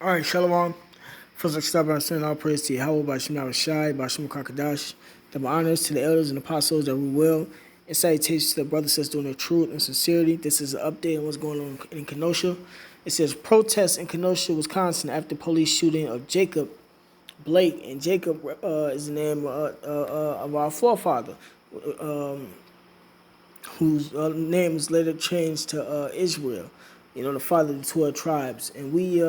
All right, Shalom. First, let's start by saying all praise to Yahweh, Bashim Yahushai, Bashim Kakadash. Double honors to the elders and apostles that we will. And salutations to the brothers that's doing the truth and sincerity. This is an update on what's going on in Kenosha. It says protests in Kenosha, Wisconsin after police shooting of Jacob Blake. And Jacob is the name of our forefather, whose name was later changed to Israel. You know, the father of the 12 tribes. And we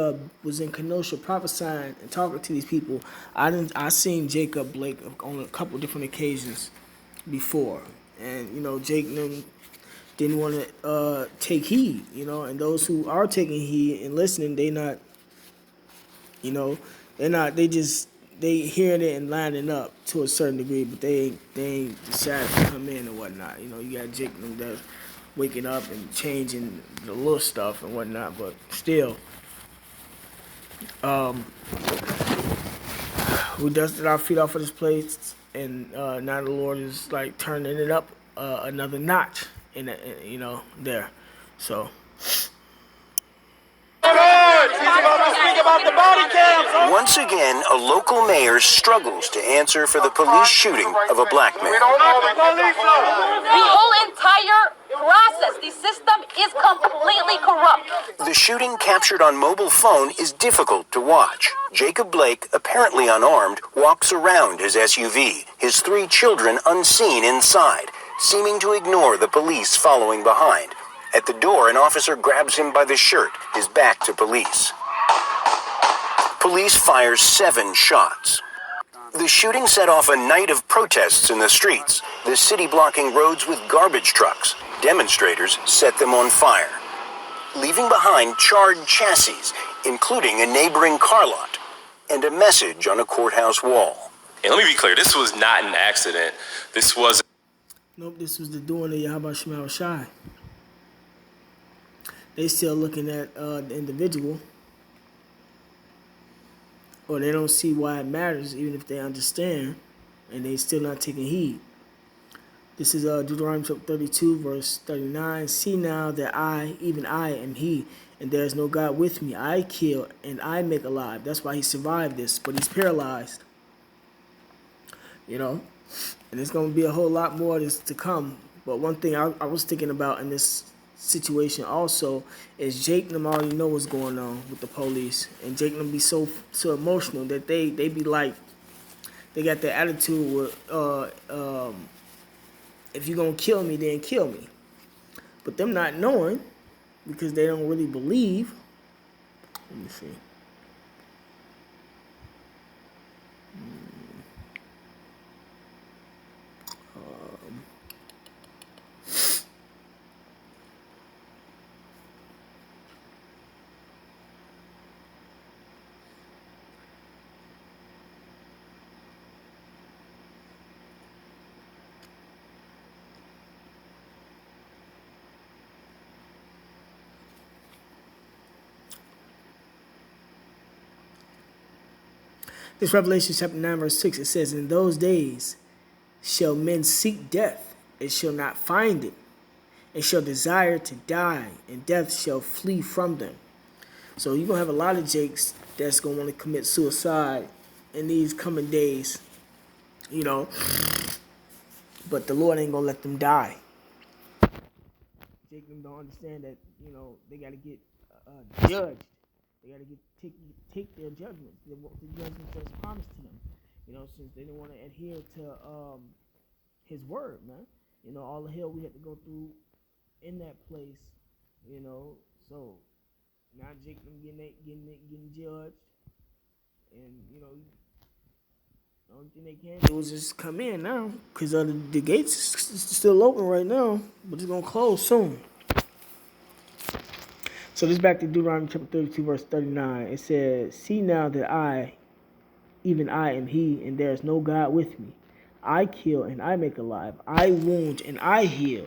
was in Kenosha prophesying and talking to these people. I seen Jacob Blake on a couple different occasions before. And, you know, Jake didn't want to take heed, you know, and those who are taking heed and listening, they not, you know, they hearing it and lining up to a certain degree, but they ain't decided to come in and whatnot. You know, you got Jake that's waking up and changing the little stuff and whatnot, but still, we dusted our feet off of this place, and now the Lord is like turning it up another notch in you know, there. So. Once again, a local mayor struggles to answer for the police shooting of a black man. The whole entire process, the system is completely corrupt. The shooting captured on mobile phone is difficult to watch. Jacob Blake, apparently unarmed, walks around his SUV, his 3 children unseen inside, seeming to ignore the police following behind. At the door, an officer grabs him by the shirt, his back to police. Police fires 7 shots. The shooting set off a night of protests in the streets, the city blocking roads with garbage trucks. Demonstrators set them on fire, leaving behind charred chassis, including a neighboring car lot, and a message on a courthouse wall. And let me be clear, this was not an accident. This was... Nope, this was the doing of Yahweh Shema Shai. They still looking at the individual, or they don't see why it matters, even if they understand, and they still not taking heed. This is Deuteronomy chapter 32, verse 39. See now that I, even I, am he, and there is no God with me. I kill and I make alive. That's why he survived this, but he's paralyzed. You know, and there's going to be a whole lot more to come. But one thing I was thinking about in this situation also is Jake and them already know what's going on with the police, and Jake and them be so emotional that they be like, they got that attitude with if you're gonna kill me, then kill me. But them not knowing, because they don't really believe. Let me see. This Revelation chapter 9, verse 6, it says, in those days shall men seek death, and shall not find it, and shall desire to die, and death shall flee from them. So you're going to have a lot of Jakes that's going to want to commit suicide in these coming days, you know, but the Lord ain't going to let them die. Jake don't understand that, you know, they got to get judged. They got to take their judgments, the judgments that's promised to them. You know, since they didn't want to adhere to his word, man. You know, all the hell we had to go through in that place. You know, so now Jake them getting judged, and you know, the only thing they can do is just come in now, because the gates is still open right now, but it's gonna close soon. So this is back to Deuteronomy chapter 32, verse 39. It says, see now that I, even I, am he, and there is no God with me. I kill and I make alive. I wound and I heal.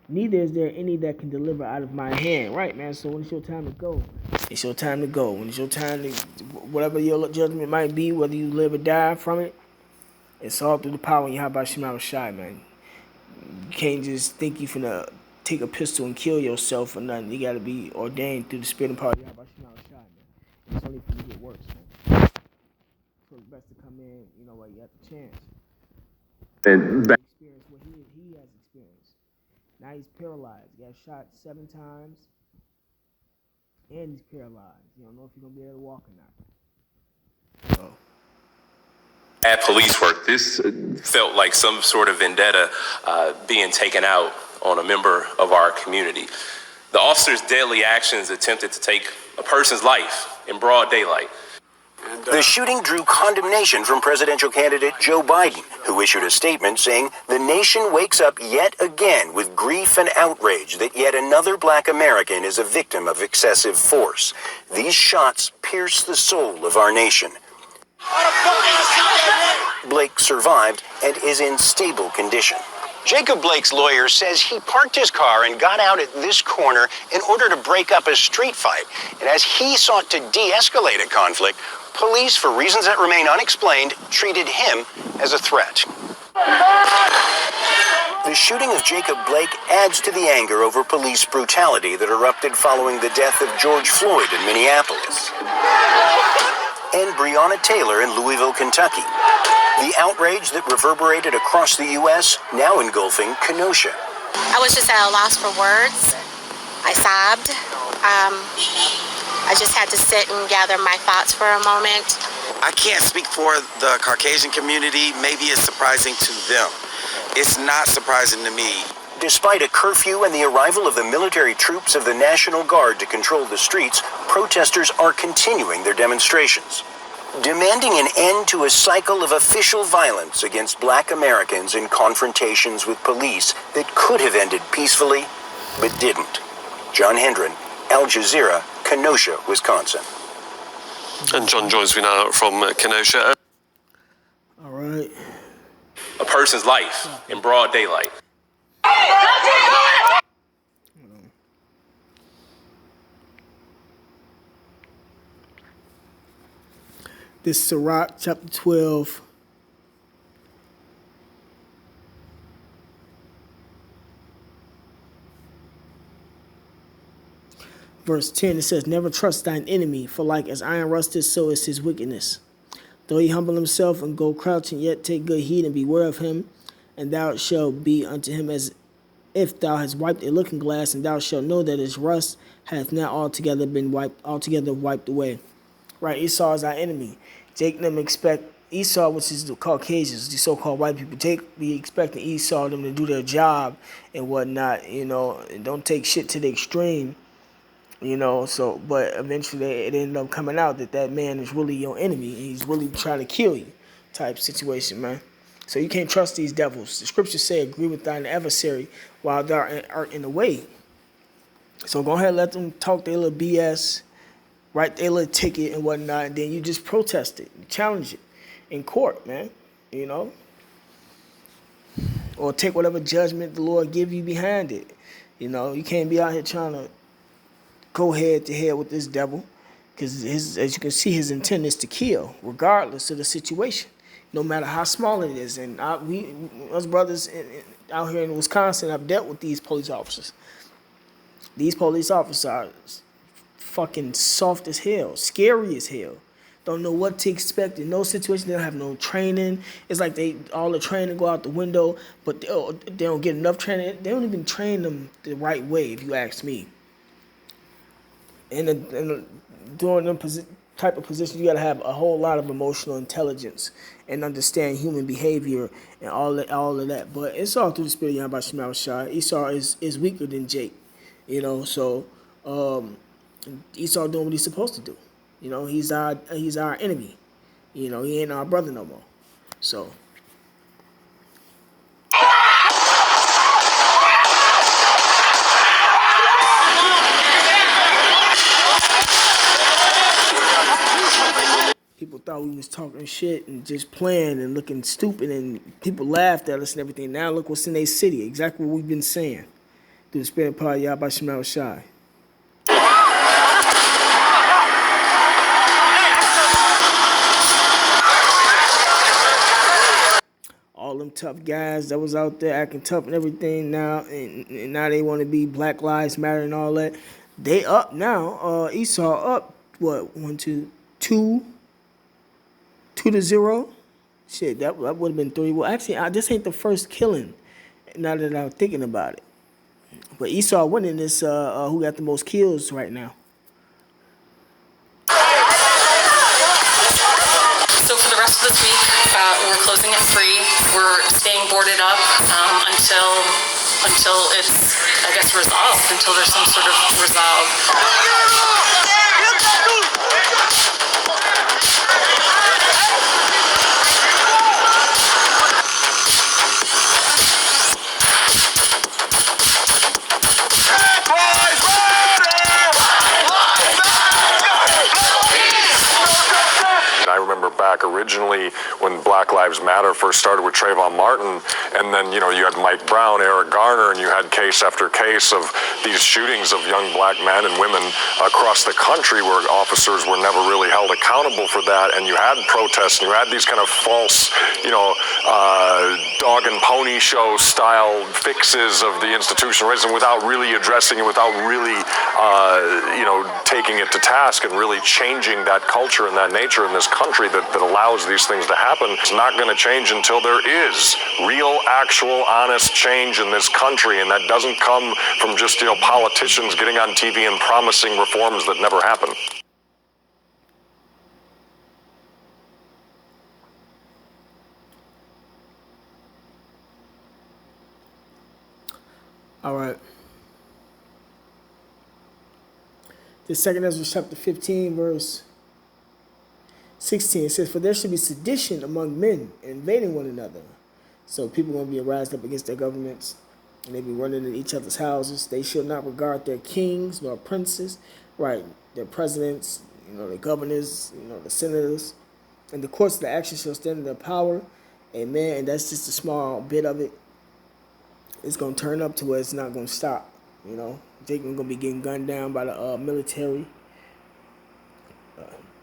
Neither is there any that can deliver out of my hand. Right, man? So when it's your time to go, it's your time to go. When it's your time to, whatever your judgment might be, whether you live or die from it, it's all through the power in Yahweh Shema Shai, man. You can't just think you finna take a pistol and kill yourself or nothing. You gotta be ordained through the spirit and power of Yahweh Shema Shai, man. And so only going to get worse, man. So it's best to come in, while you have the chance. And experience what he has experienced. Now he's paralyzed. He got shot 7 times, and he's paralyzed. You don't know if he's going to be able to walk or not. So. At police work, this felt like some sort of vendetta being taken out on a member of our community. The officer's deadly actions attempted to take a person's life in broad daylight. The shooting drew condemnation from presidential candidate Joe Biden, who issued a statement saying the nation wakes up yet again with grief and outrage that yet another black American is a victim of excessive force. These shots pierce the soul of our nation. Blake survived and is in stable condition. Jacob Blake's lawyer says he parked his car and got out at this corner in order to break up a street fight. And as he sought to de-escalate a conflict, police, for reasons that remain unexplained, treated him as a threat. The shooting of Jacob Blake adds to the anger over police brutality that erupted following the death of George Floyd in Minneapolis and Breonna Taylor in Louisville, Kentucky. The outrage that reverberated across the U.S. now engulfing Kenosha. I was just at a loss for words. I sobbed. I just had to sit and gather my thoughts for a moment. I can't speak for the Caucasian community. Maybe it's surprising to them. It's not surprising to me. Despite a curfew and the arrival of the military troops of the National Guard to control the streets, protesters are continuing their demonstrations, demanding an end to a cycle of official violence against black Americans in confrontations with police that could have ended peacefully, but didn't. John Hendren, Al Jazeera, Kenosha, Wisconsin. And John joins me now from Kenosha. All right. A person's life in broad daylight. This is Sirach chapter 12. Verse 10, it says, never trust thine enemy, for like as iron rusteth, so is his wickedness. Though he humble himself and go crouching, yet take good heed and beware of him, and thou shalt be unto him as if thou hast wiped a looking glass, and thou shalt know that his rust hath not altogether wiped away. Right, Esau is our enemy. Jacob expect Esau, which is the Caucasians, the so-called white people, be expecting Esau them to do their job and whatnot, and don't take shit to the extreme, so, but eventually it ended up coming out that man is really your enemy. He's really trying to kill you type situation, man. So you can't trust these devils. The scriptures say, agree with thine adversary while thou art in the way. So go ahead and let them talk their little BS, write their little ticket and whatnot, and then you just protest it, you challenge it in court, man, or take whatever judgment the Lord give you behind it. You can't be out here trying to go head to head with this devil, because as you can see, his intent is to kill, regardless of the situation, no matter how small it is. And us brothers out here in Wisconsin, I've dealt with these police officers. These police officers are fucking soft as hell, scary as hell. Don't know what to expect in no situation. They don't have no training. It's like all the training go out the window, but they don't get enough training. They don't even train them the right way, if you ask me. And during them type of positions, you got to have a whole lot of emotional intelligence and understand human behavior and all of that. But it's all through the spirit of Yahweh Shema Shai. Esau is weaker than Jake, so Esau doing what he's supposed to do. He's our enemy. He ain't our brother no more. So. People thought we was talking shit and just playing and looking stupid, and people laughed at us and everything. Now look what's in their city. Exactly what we've been saying. Through the spirit of power, Yahweh Shema Shai. All them tough guys that was out there acting tough and everything now, and now they want to be Black Lives Matter and all that. They up now. Esau up, what, 1, 2, 2-0. Shit, that would have been 3. Well, actually, this ain't the first killing. Now that I'm thinking about it, but Esau winning this. Who got the most kills right now? So for the rest of this week, we're closing at 3. We're staying boarded up until it's, I guess, resolved. Until there's some sort of resolve. I remember back originally when Black Lives Matter first started with Trayvon Martin, and then, you had Mike Brown, Eric Garner, and you had case after case of these shootings of young black men and women across the country where officers were never really held accountable for that, and you had protests, and you had these kind of false, dog and pony show style fixes of the institutional racism without really addressing it, without really, taking it to task and really changing that culture and that nature in this country that allows these things to happen. It's not going to change until there is real, actual, honest change in this country, and that doesn't come from just, politicians getting on TV and promising reforms that never happen. All right. The second Ezra chapter 15, verse 16, it says, "For there should be sedition among men, invading one another." So people are going to be aroused up against their governments, and they be running in each other's houses. They shall not regard their kings nor princes, right? Their presidents, the governors, the senators, and the courts of the action shall stand in their power. Amen. And that's just a small bit of it. It's going to turn up to where it's not going to stop. They're going to be getting gunned down by the military,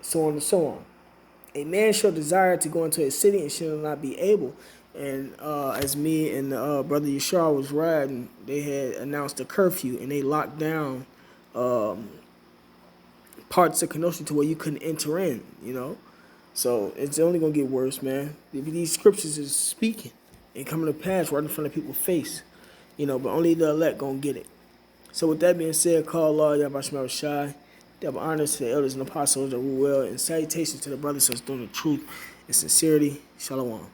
so on and so on. A man shall desire to go into a city and shall not be able. And as me and Brother Yashar was riding, they had announced a curfew, and they locked down parts of Kenosha to where you couldn't enter in, So it's only going to get worse, man. These scriptures is speaking and coming to pass right in front of people's face, but only the elect going to get it. So with that being said, call Allah, Yabashma Shai, double honors to the elders and apostles that rule well, and salutations to the brothers that's doing the truth and sincerity. Shalom.